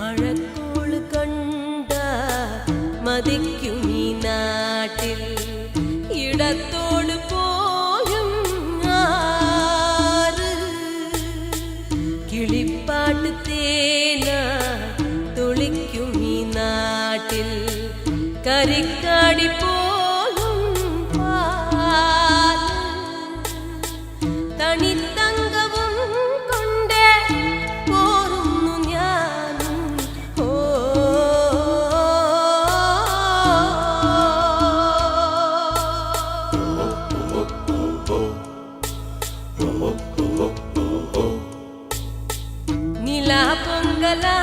മഴക്കോള് കണ്ട മതിക്കും ഈ നാട്ടിൽ ഇടത്തോട് പോയും ആറ് കിളിപ്പാട്ട് തേന തുളിക്കും ഈ നാട്ടിൽ കരിക്കാടി പോലും പാല് തണിത്തങ്കവും കൊണ്ടേ പോരുന്നു ഞാനും നിലാപൊങ്കലാ